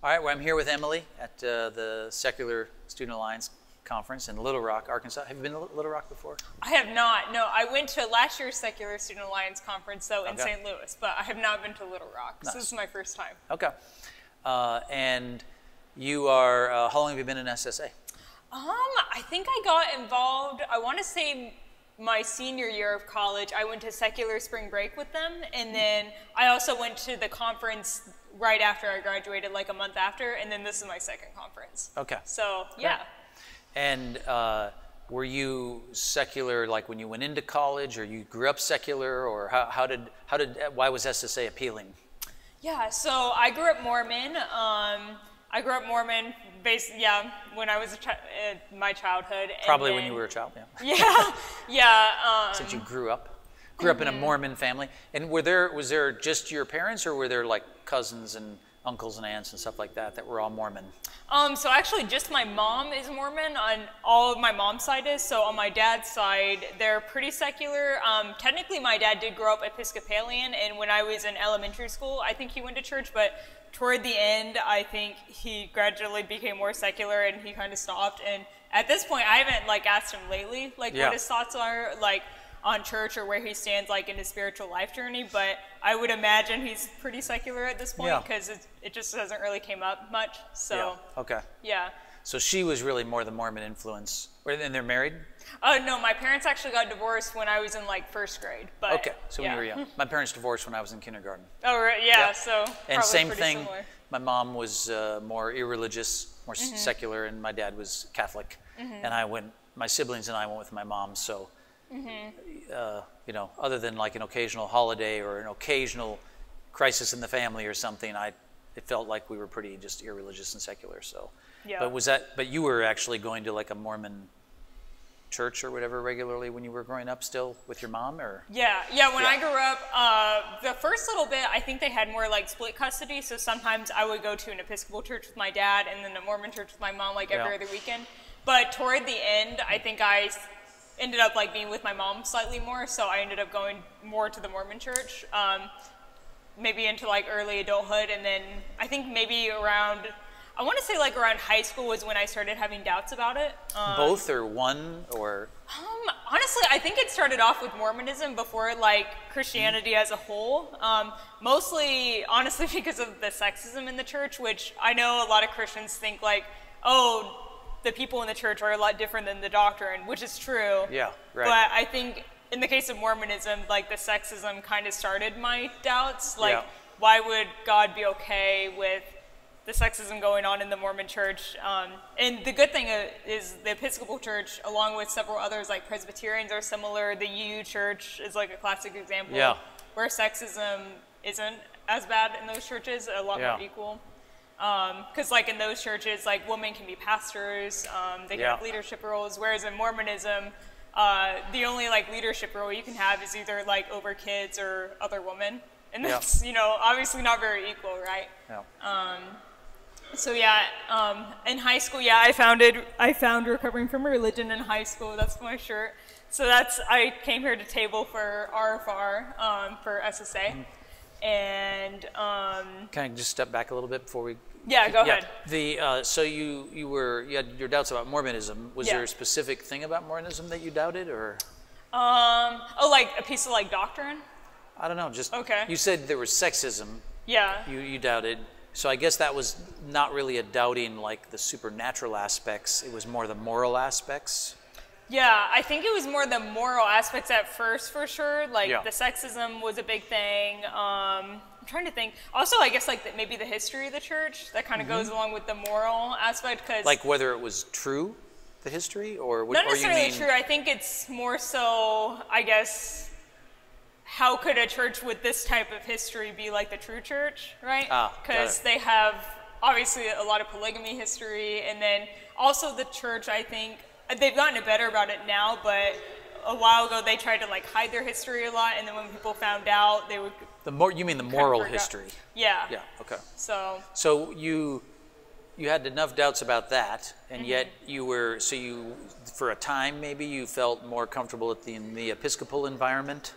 All right, well, I'm here with Emily at the Secular Student Alliance Conference in Little Rock, Arkansas. Have you been to Little Rock before? I have not. No, I went to last year's Secular Student Alliance Conference, though, in St. Louis, but I have not been to Little Rock. Nice. So this is my first time. Okay. And you are, how long have you been in SSA? I think I got involved, I want to say my senior year of college. I went to Secular Spring Break with them, and then I also went to the conference right after I graduated, like a month after, and then this is my second conference. Okay. So, yeah. And were you secular like when you went into college, or you grew up secular, or why was SSA appealing? Yeah, so I grew up Mormon. I grew up Mormon, when I was my childhood. Probably when you were a child, yeah. Yeah, yeah. Since you grew up in a Mormon family. And was there just your parents, or were there like cousins and uncles and aunts and stuff like that were all Mormon? So actually just my mom is Mormon, on all of my mom's side is. So on my dad's side, they're pretty secular. Technically my dad did grow up Episcopalian, and when I was in elementary school, I think he went to church, but toward the end, I think he gradually became more secular and he kind of stopped. And at this point, I haven't asked him lately, what his thoughts are, on church, or where he stands in his spiritual life journey, but I would imagine he's pretty secular at this point, because it just hasn't really came up much. So yeah. Okay. Yeah. So she was really more the Mormon influence. And they're married? No, my parents actually got divorced when I was in first grade. But okay, so when you were young. My parents divorced when I was in kindergarten. Oh, right, yeah. Yep. So and same thing. Similar. My mom was more irreligious, more secular, and my dad was Catholic. And my siblings and I went with my mom. So. You know, other than an occasional holiday or an occasional crisis in the family or something, it felt like we were pretty just irreligious and secular. So, yeah. But you were actually going to a Mormon church or whatever regularly when you were growing up still with your mom, or? Yeah. When I grew up, the first little bit, I think they had more split custody. So sometimes I would go to an Episcopal church with my dad, and then a Mormon church with my mom, every other weekend. But toward the end, I think I ended up being with my mom slightly more, so I ended up going more to the Mormon church, maybe into early adulthood, and then I think maybe around, I want to say around high school was when I started having doubts about it. Both, or one, or? Honestly, I think it started off with Mormonism before Christianity as a whole. Mostly, honestly, because of the sexism in the church, which I know a lot of Christians think oh, the people in the church are a lot different than the doctrine, which is true. Yeah, right. But I think in the case of Mormonism, the sexism kind of started my doubts. Why would God be okay with the sexism going on in the Mormon church? And the good thing is the Episcopal church, along with several others Presbyterians, are similar. The UU church is a classic example where sexism isn't as bad in those churches, a lot more equal. Because in those churches, women can be pastors, they can have leadership roles, whereas in Mormonism, the only leadership role you can have is either over kids or other women, and that's obviously not very equal, right? Yeah. So in high school, I found Recovering from Religion in high school. That's my shirt. So I came here to table for RFR for SSA, and can I just step back a little bit before we? Yeah, go ahead. So you had your doubts about Mormonism. Was there a specific thing about Mormonism that you doubted, or? A piece of doctrine? I don't know. Just okay. You said there was sexism. Yeah. You doubted. So I guess that was not really a doubting the supernatural aspects. It was more the moral aspects. Yeah, I think it was more the moral aspects at first, for sure. The sexism was a big thing. I'm trying to think. Also, I guess maybe the history of the church that kind of goes along with the moral aspect, because whether it was true, the history, or not necessarily true. I think it's more so, I guess, how could a church with this type of history be the true church, right? Because they have obviously a lot of polygamy history, and then also the church, I think, they've gotten better about it now, but a while ago they tried to hide their history a lot, and then when people found out, they would. You mean the moral history? Yeah. Yeah. Okay. So you had enough doubts about that, and yet for a time maybe you felt more comfortable in the Episcopal environment.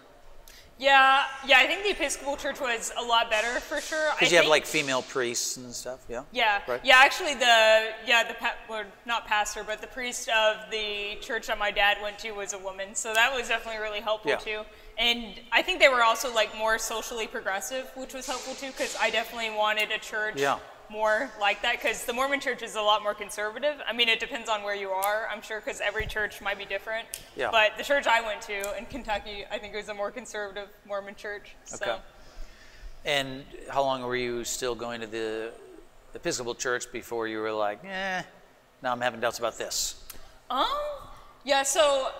Yeah, I think the Episcopal Church was a lot better for sure. Because you have like female priests and stuff, yeah? Yeah, right? yeah. Actually, not pastor, but the priest of the church that my dad went to was a woman, so that was definitely really helpful too. And I think they were also like more socially progressive, which was helpful too, because I definitely wanted a church more like that, because the Mormon church is a lot more conservative. I mean, it depends on where you are, I'm sure, because every church might be different. Yeah. But the church I went to in Kentucky, I think it was a more conservative Mormon church. So. Okay. And how long were you still going to the Episcopal church before you were like, now I'm having doubts about this? Yeah, so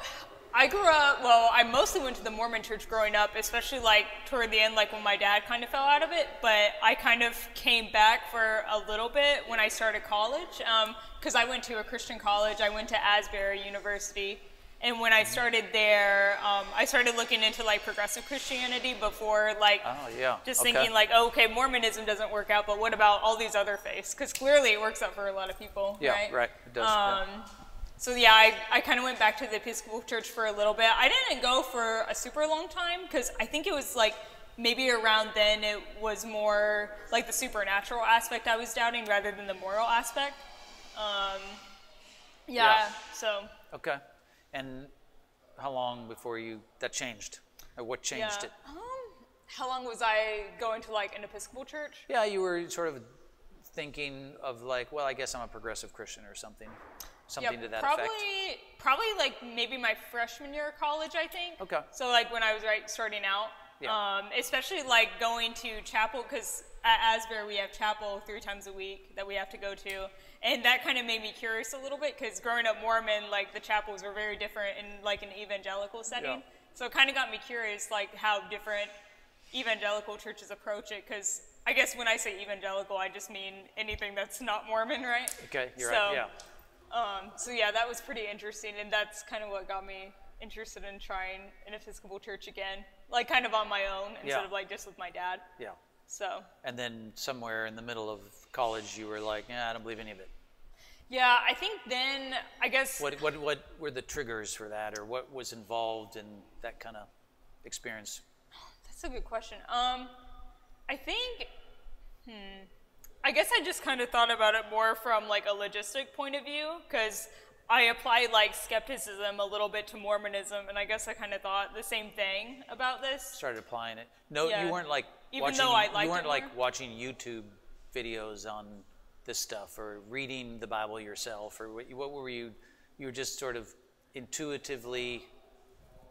I grew up, I mostly went to the Mormon church growing up, especially like toward the end, like when my dad kind of fell out of it, but I kind of came back for a little bit when I started college, because I went to a Christian college. I went to Asbury University, and when I started there, I started looking into like progressive Christianity before like thinking like, okay, Mormonism doesn't work out, but what about all these other faiths? Because clearly it works out for a lot of people, right? Yeah, right, it does. So yeah, I kind of went back to the Episcopal Church for a little bit. I didn't go for a super long time, because I think it was like maybe around then it was more like the supernatural aspect I was doubting rather than the moral aspect. So. Okay. And how long before that changed? Or what changed it? How long was I going to like an Episcopal church? Yeah, you were sort of thinking of like, well, I guess I'm a progressive Christian or something. Something to that effect. Probably like maybe my freshman year of college, I think. Okay. So like when I was starting out, especially like going to chapel, because at Asbury we have chapel 3 times a week that we have to go to, and that kind of made me curious a little bit, because growing up Mormon, like the chapels were very different in like an evangelical setting. Yeah. So it kind of got me curious, like how different evangelical churches approach it, because I guess when I say evangelical, I just mean anything that's not Mormon, right? Okay, you're right. Yeah. So yeah, that was pretty interesting, and that's kind of what got me interested in trying an Episcopal church again, like kind of on my own instead of like just with my dad. Yeah. So. And then somewhere in the middle of college, you were like, I don't believe any of it. Yeah, I think then, I guess. What were the triggers for that, or what was involved in that kind of experience? That's a good question. I think, I guess I just kind of thought about it more from like a logistic point of view, because I applied like skepticism a little bit to Mormonism, and I guess I kind of thought the same thing about this. Started applying it. No, you weren't like watching YouTube videos on this stuff, or reading the Bible yourself, or what were you? You were just sort of intuitively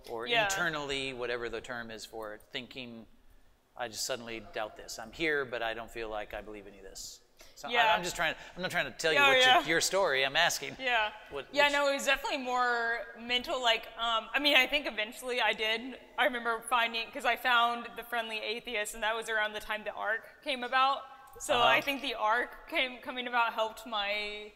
or internally, whatever the term is for it, thinking, I just suddenly doubt this. I'm here, but I don't feel like I believe any of this. So I'm not trying to tell you your story. I'm asking. Yeah. No, it was definitely more mental. Like, I mean, I think eventually I did. I remember finding, because I found The Friendly Atheist, and that was around the time the Ark came about. So I think the Ark coming about helped my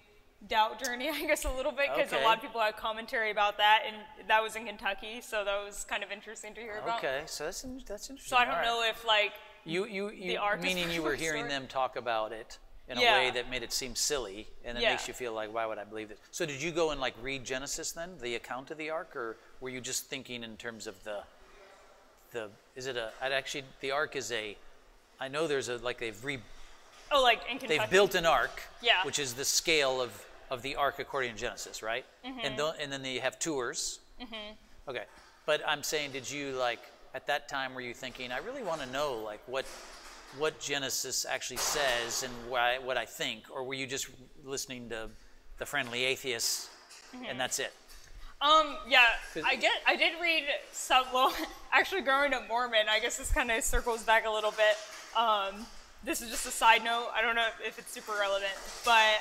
doubt journey, I guess, a little bit, because a lot of people had commentary about that, and that was in Kentucky, so that was kind of interesting to hear about. Okay, so that's interesting. So I don't know if like the Ark, meaning you were hearing them talk about it in a way that made it seem silly, and it makes you feel like, why would I believe this? So did you go and like read Genesis then, the account of the Ark, or were you just thinking in terms of the Ark is I know there's a like in Kentucky. They've built an ark, which is the scale of the ark according to Genesis, right? Mm-hmm. And then they have tours. Mm-hmm. Okay, but I'm saying, did you like at that time were you thinking, I really want to know like what Genesis actually says and what I think, or were you just listening to The Friendly Atheist and that's it? I did read some. Well, actually, growing up Mormon, I guess this kind of circles back a little bit. This is just a side note. I don't know if it's super relevant, but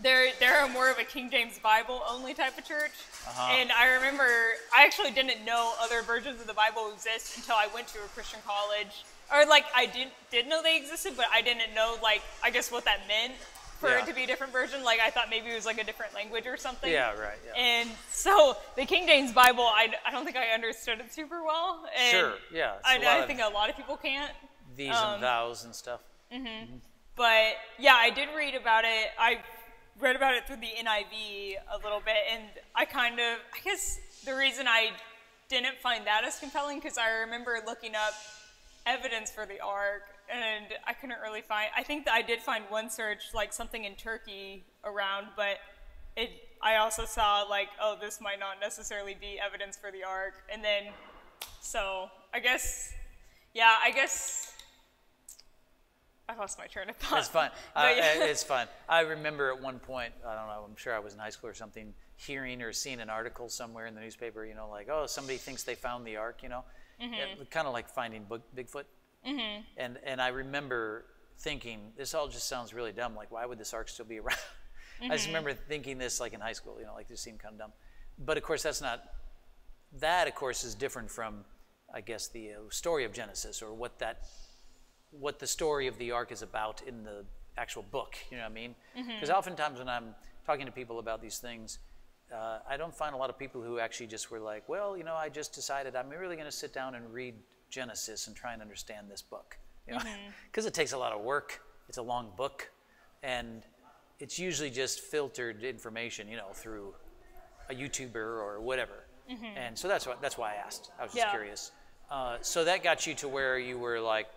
they're more of a King James Bible only type of church. And I remember I actually didn't know other versions of the Bible exist until I went to a Christian college, or like I did know they existed, but I didn't know like I guess what that meant for it to be a different version. Like I thought maybe it was like a different language or something. Yeah, right. Yeah. And so the King James Bible, I don't think I understood it super well. And sure. Yeah. I think a lot of people can't. These and thous and stuff. Mm-hmm. But yeah, I did read about it. I read about it through the NIV a little bit, and I guess the reason I didn't find that as compelling because I remember looking up evidence for the ark and I couldn't really find. I think that I did find one search, like something in Turkey around, but I also saw like, oh, this might not necessarily be evidence for the ark. And then, so I guess I lost my train of thought. It's fine. Yeah. It's fine. I remember at one point, I don't know, I'm sure I was in high school or something, hearing or seeing an article somewhere in the newspaper, like, oh, somebody thinks they found the ark, kind of like finding Bigfoot. Mm-hmm. And I remember thinking, this all just sounds really dumb. Like, why would this ark still be around? Mm-hmm. I just remember thinking this like in high school, like this seemed kind of dumb. But of course, that of course is different from, I guess, the story of Genesis, or what the story of the ark is about in the actual book, you know what I mean? Because oftentimes when I'm talking to people about these things, I don't find a lot of people who actually just were like, well, I just decided I'm really going to sit down and read Genesis and try and understand this book. Because it takes a lot of work. It's a long book. And it's usually just filtered information, through a YouTuber or whatever. And so that's why I asked. I was just curious. So that got you to where you were like,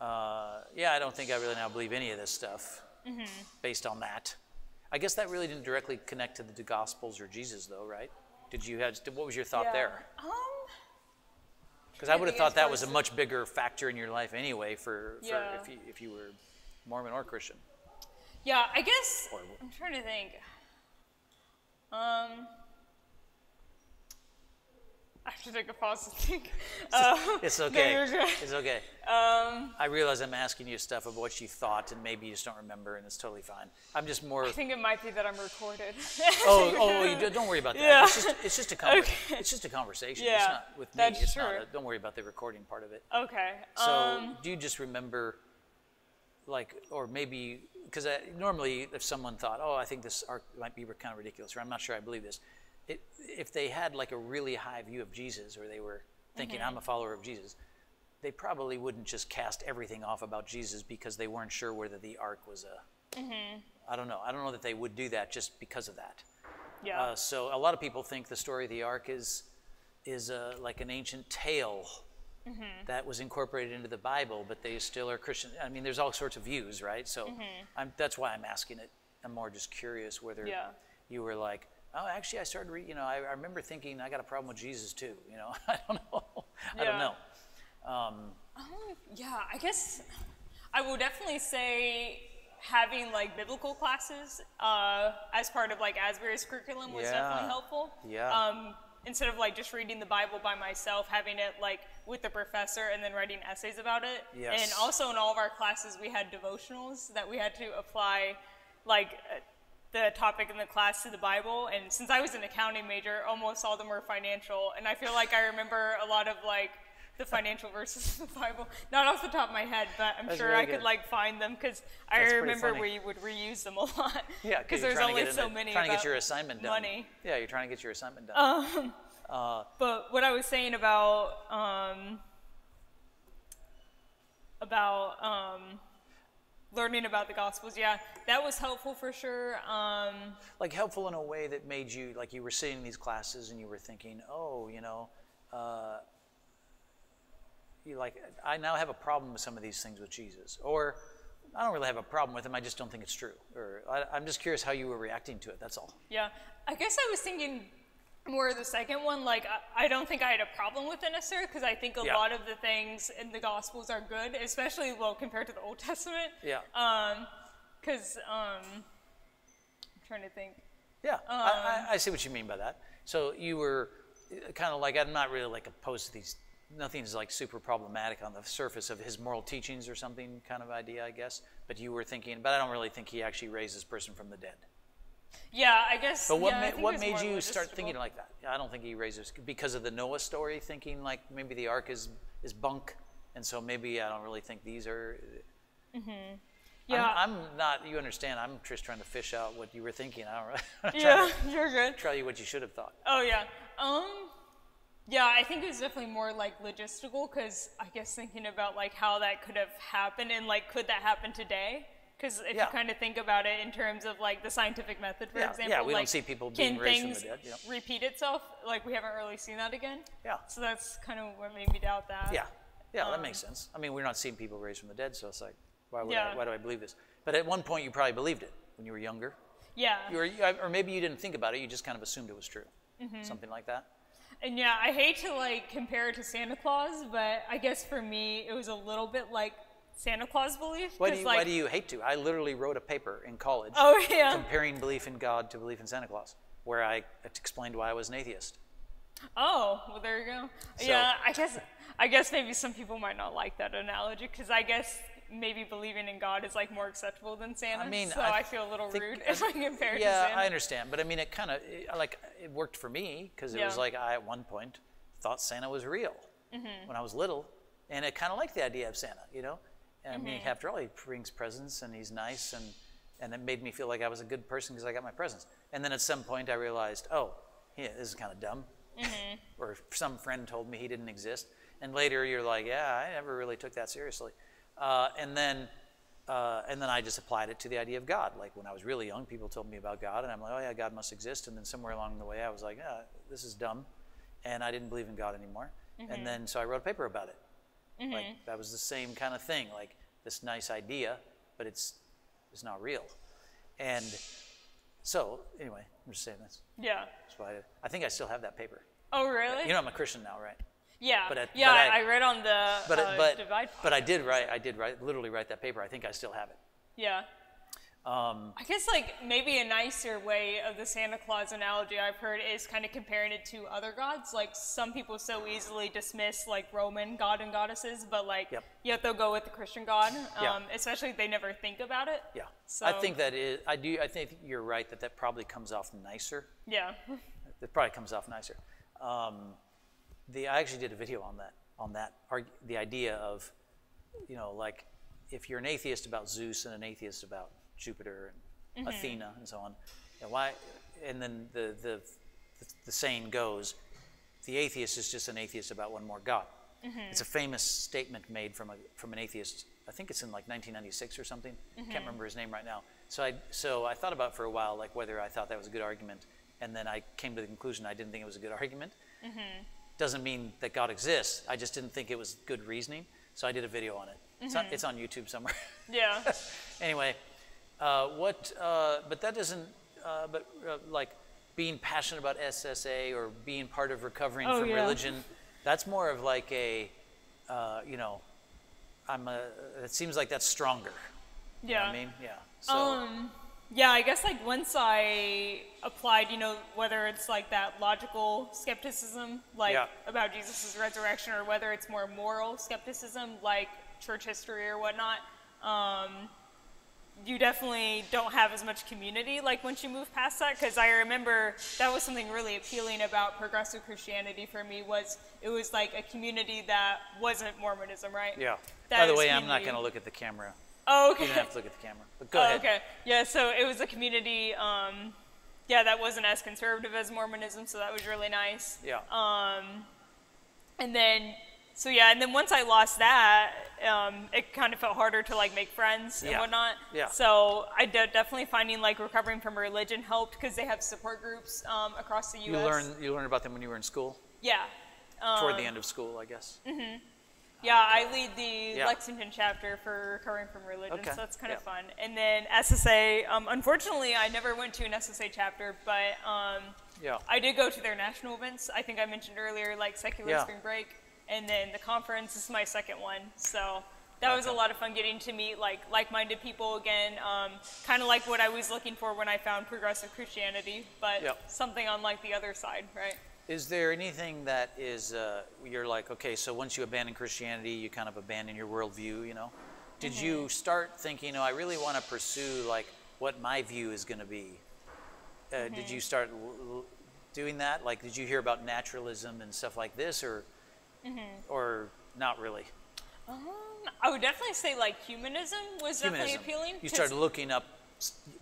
I don't think I really now believe any of this stuff based on that. I guess that really didn't directly connect to the Gospels or Jesus, though, right? What was your thought there? Because I would have thought that was a much bigger factor in your life anyway, for if you were Mormon or Christian. Yeah, I guess I'm trying to think. I have to take a pause to think. It's okay. No, it's okay. I realize I'm asking you stuff of what you thought, and maybe you just don't remember, and it's totally fine. I'm just more. I think it might be that I'm recorded. Don't worry about that. Yeah. It's just a It's just a conversation. Yeah, it's not with me. that's true. Don't worry about the recording part of it. Okay. So do you just remember, like, or maybe because normally if someone thought, oh, I think this ark might be kind of ridiculous, or I'm not sure I believe this. If they had like a really high view of Jesus, or they were thinking, I'm a follower of Jesus, they probably wouldn't just cast everything off about Jesus because they weren't sure whether the ark was I don't know. I don't know that they would do that just because of that. Yeah. So a lot of people think the story of the ark is like an ancient tale that was incorporated into the Bible, but they still are Christian. I mean, there's all sorts of views, right? So that's why I'm asking it. I'm more just curious whether you were like, oh, actually, I started reading. I remember thinking I got a problem with Jesus too. I don't know. I don't know. I guess I will definitely say having like biblical classes as part of like Asbury's curriculum was definitely helpful. Yeah. Instead of like just reading the Bible by myself, having it like with the professor and then writing essays about it. Yes. And also in all of our classes, we had devotionals that we had to apply, like. The topic in the class to the Bible, and since I was an accounting major, almost all of them were financial, and I feel like I remember a lot of like the financial verses of the Bible, not off the top of my head, but I'm sure really I could like find them because I remember we would reuse them a lot. Yeah, because there's only so many. Trying to get your assignment done. Money. Yeah, you're trying to get your assignment done. But what I was saying about learning about the Gospels, that was helpful for sure. Like helpful in a way that made you, like you were sitting in these classes and you were thinking, oh, I now have a problem with some of these things with Jesus. Or I don't really have a problem with him, I just don't think it's true. Or I'm just curious how you were reacting to it, that's all. Yeah, I guess I was thinking more of the second one. Like, I don't think I had a problem with it necessarily, because I think a lot of the things in the Gospels are good, especially, compared to the Old Testament. Yeah. Because, I'm trying to think. Yeah, I see what you mean by that. So you were kind of like, I'm not really like opposed to these, nothing's like super problematic on the surface of his moral teachings or something kind of idea, I guess. But you were thinking, but I don't really think he actually raised this person from the dead. Yeah, I guess. But what made you start thinking like that? I don't think he raises because of the Noah story, thinking like maybe the ark is bunk, and so maybe I don't really think these are. Mm-hmm. Yeah, I'm not. You understand? I'm just trying to fish out what you were thinking. You're good. Tell you what you should have thought. Oh yeah. Yeah, I think it was definitely more like logistical, because I guess thinking about like how that could have happened and like could that happen today? Because if you kind of think about it in terms of like the scientific method, for example, yeah, we like, don't see people being raised from the dead. Can things repeat itself? Like we haven't really seen that again. Yeah. So that's kind of what made me doubt that. Yeah, that makes sense. I mean, we're not seeing people raised from the dead, so it's like, why do I believe this? But at one point, you probably believed it when you were younger. Yeah. Or maybe you didn't think about it. You just kind of assumed it was true. Something like that. And yeah, I hate to like compare it to Santa Claus, but I guess for me, it was a little bit like Santa Claus belief. Why do you hate to? I literally wrote a paper in college comparing belief in God to belief in Santa Claus, where I explained why I was an atheist. Oh, well, there you go. So, yeah, I guess maybe some people might not like that analogy, because I guess maybe believing in God is like more acceptable than Santa. I mean, so I feel a little rude if I compare it to Santa. Yeah, I understand, but I mean, it kind of it worked for me because it was like I at one point thought Santa was real when I was little, and I kind of liked the idea of Santa, you know. I mean, after all, he brings presents and he's nice, and it made me feel like I was a good person because I got my presents. And then at some point I realized, this is kind of dumb. Or some friend told me he didn't exist. And later you're like, yeah, I never really took that seriously. And then I just applied it to the idea of God. Like when I was really young, people told me about God, and I'm like, oh yeah, God must exist. And then somewhere along the way I was like, this is dumb. And I didn't believe in God anymore. And then so I wrote a paper about it. Like that was the same kind of thing, like this nice idea, but it's not real. And so anyway, I'm just saying this. Yeah. That's why I think I still have that paper. Oh really? You know, I'm a Christian now, right? Yeah. I read on the Divide. But I did literally write that paper. I think I still have it. Yeah. I guess like maybe a nicer way of the Santa Claus analogy I've heard is kind of comparing it to other gods. Like some people so easily dismiss like Roman god and goddesses, but like yet they'll go with the Christian God, especially if they never think about it. Yeah. So, I think that is. I think you're right that probably comes off nicer. Yeah. It probably comes off nicer. I actually did a video on that. The idea of, like if you're an atheist about Zeus and an atheist about Jupiter and Athena and so on, why? And then the saying goes, the atheist is just an atheist about one more God. It's a famous statement made from an atheist. I think it's in like 1996 or something. Can't remember his name right now. So I thought about it for a while, like whether I thought that was a good argument, and then I came to the conclusion I didn't think it was a good argument. Doesn't mean that God exists. I just didn't think it was good reasoning. So I did a video on it. It's on YouTube somewhere. Yeah. Anyway. But that doesn't, like being passionate about SSA or being part of recovering from religion, that's more of like it seems like that's stronger. You know what I mean? Yeah. So. Yeah, I guess like once I applied, whether it's like that logical skepticism, like about Jesus' resurrection, or whether it's more moral skepticism, like church history or whatnot, you definitely don't have as much community like once you move past that, because I remember that was something really appealing about progressive Christianity for me, was it was like a community that wasn't Mormonism, right? Yeah. By the way, I'm not going to look at the camera. Oh, okay. You don't have to look at the camera, but go ahead. Okay. Yeah, so it was a community, that wasn't as conservative as Mormonism, so that was really nice. Yeah. And then once I lost that, it kind of felt harder to like make friends and whatnot. Yeah. So I definitely finding like recovering from religion helped, because they have support groups across the U.S. You learned about them when you were in school? Yeah. Toward the end of school, I guess. Yeah, I lead the Lexington chapter for recovering from religion, so that's kind of fun. And then SSA, unfortunately, I never went to an SSA chapter, but I did go to their national events. I think I mentioned earlier, like Secular Spring Break. And then the conference is my second one, so that was a lot of fun getting to meet like-minded people again, kind of like what I was looking for when I found progressive Christianity, but something on like the other side, right? Is there anything that is you're like, okay, so once you abandon Christianity, you kind of abandon your worldview, Did you start thinking, I really want to pursue like what my view is going to be? Did you start doing that? Like, did you hear about naturalism and stuff like this, or not really? I would definitely say like humanism was definitely appealing. You started looking up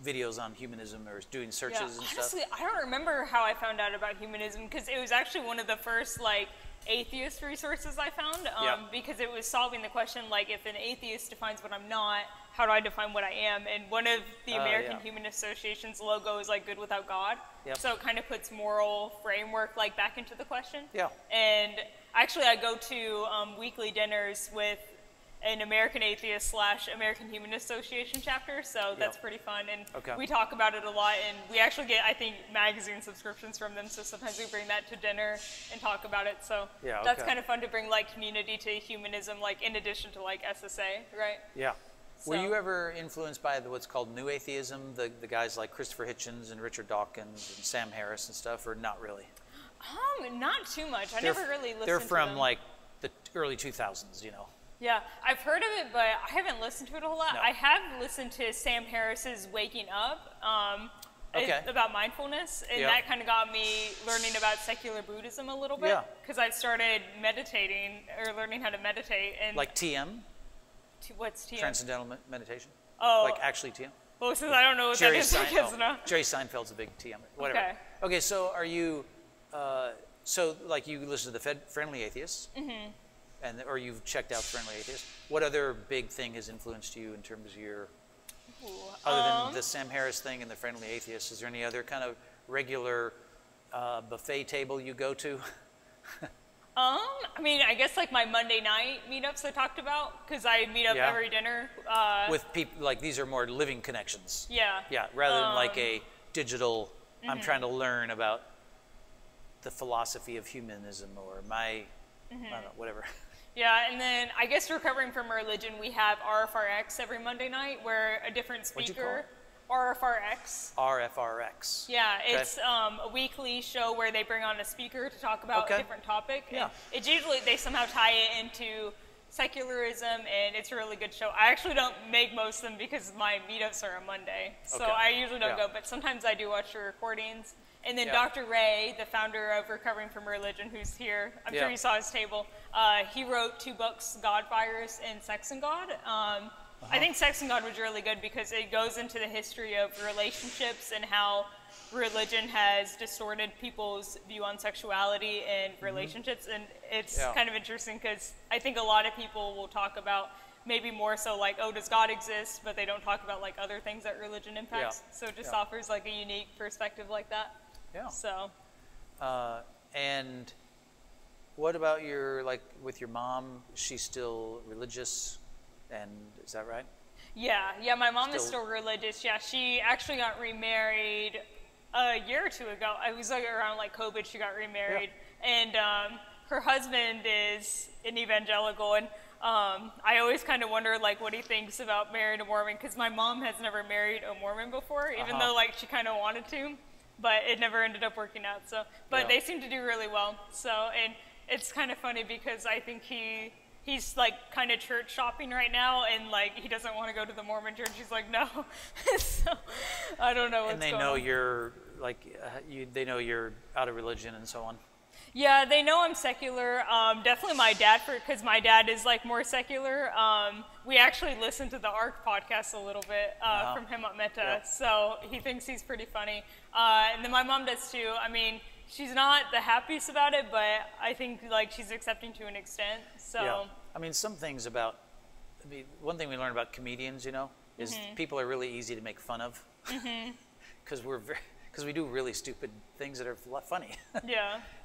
videos on humanism or doing searches and honestly, stuff? I don't remember how I found out about humanism, because it was actually one of the first like atheist resources I found, because it was solving the question, like, if an atheist defines what I'm not, how do I define what I am? And one of the American Human Association's logo is like good without God. So it kind of puts moral framework like back into the question. And actually I go to weekly dinners with an American Atheist / American Human Association chapter, so that's pretty fun, and we talk about it a lot, and we actually get, I think, magazine subscriptions from them, so sometimes we bring that to dinner and talk about it, so that's kind of fun to bring like community to humanism, like in addition to like SSA, right? So. Were you ever influenced by what's called New Atheism, the guys like Christopher Hitchens and Richard Dawkins and Sam Harris and stuff, or not really? Not too much. I never really listened to them. They're from like the early 2000s, you know. Yeah, I've heard of it, but I haven't listened to it a whole lot. No. I have listened to Sam Harris's Waking Up about mindfulness, and that kind of got me learning about secular Buddhism a little bit, because I started meditating, or learning how to meditate. And like TM? What's TM? Transcendental Meditation? Oh. Like actually TM? Well, since I don't know what that is, Jerry Seinfeld's a big TM. Whatever. Okay, so are you, so like you listen to the Friendly Atheists? Or you've checked out Friendly Atheist. What other big thing has influenced you in terms of your, other than the Sam Harris thing and the Friendly Atheist, is there any other kind of regular buffet table you go to? I mean, I guess like my Monday night meetups I talked about, because I meet up every dinner. With people, like these are more living connections. Yeah, rather than like a digital, I'm trying to learn about the philosophy of humanism or my, I don't know, whatever. Yeah, and then I guess recovering from religion, we have RFRX every Monday night, where a different speaker. RFRX. RFRX. Yeah, it's a weekly show where they bring on a speaker to talk about a different topic. Yeah. It's usually, they somehow tie it into secularism, and it's a really good show. I actually don't make most of them because my meetups are on Monday, so I usually don't go, but sometimes I do watch the recordings. And then Dr. Ray, the founder of Recovering from Religion, who's here, I'm sure you saw his table, he wrote 2 books, God Virus and Sex and God. I think Sex and God was really good because it goes into the history of relationships and how religion has distorted people's view on sexuality and relationships. And it's kind of interesting because I think a lot of people will talk about maybe more so like, oh, does God exist? But they don't talk about like other things that religion impacts. So it just offers like a unique perspective like that. So. And what about your, like with your mom, is she still religious? And is that right? Yeah, my mom is still religious. Yeah, she actually got remarried a year or 2 ago. I was like around like COVID, she got remarried. And her husband is an evangelical, and I always kind of wonder like what he thinks about marrying a Mormon, because my mom has never married a Mormon before, even though like she kind of wanted to, but it never ended up working out. So, but they seem to do really well. So, and it's kind of funny because I think he's like kind of church shopping right now, and like he doesn't want to go to the Mormon church. He's like, no. So I don't know what's going on. And they know you're like, they know you're out of religion and so on. Yeah, they know I'm secular. Definitely my dad, because my dad is like more secular. We actually listen to the ARC podcast a little bit from him at Meta, so he thinks he's pretty funny. And then my mom does too. I mean, she's not the happiest about it, but I think like she's accepting to an extent. So I mean, some things about, I mean, one thing we learn about comedians, you know, is people are really easy to make fun of, because we do really stupid things that are funny.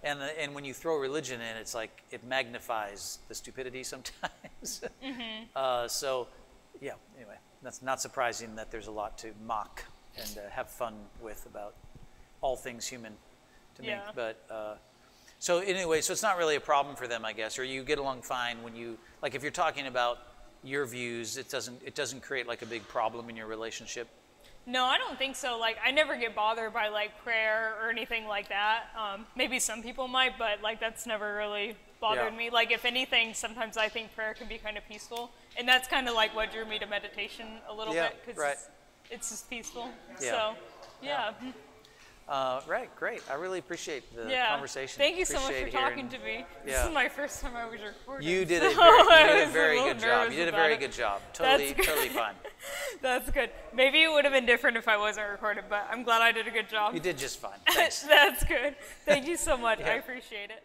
And when you throw religion in, it's like it magnifies the stupidity sometimes. So yeah, anyway, that's not surprising that there's a lot to mock and have fun with about all things human to me. But so anyway, so it's not really a problem for them, I guess, or you get along fine when you, like if you're talking about your views, it doesn't create like a big problem in your relationship. No, I don't think so. Like, I never get bothered by like prayer or anything like that. Maybe some people might, but like that's never really bothered me. Like, if anything, sometimes I think prayer can be kind of peaceful, and that's kind of like what drew me to meditation a little bit, because it's just peaceful. So, right, great. I really appreciate the conversation. Thank you so much for talking to me. This is my first time I was recording. You did a very good job. You did a very good job. Totally fine. That's good. Maybe it would have been different if I wasn't recorded, but I'm glad I did a good job. You did just fine. Thanks. That's good. Thank you so much. I appreciate it.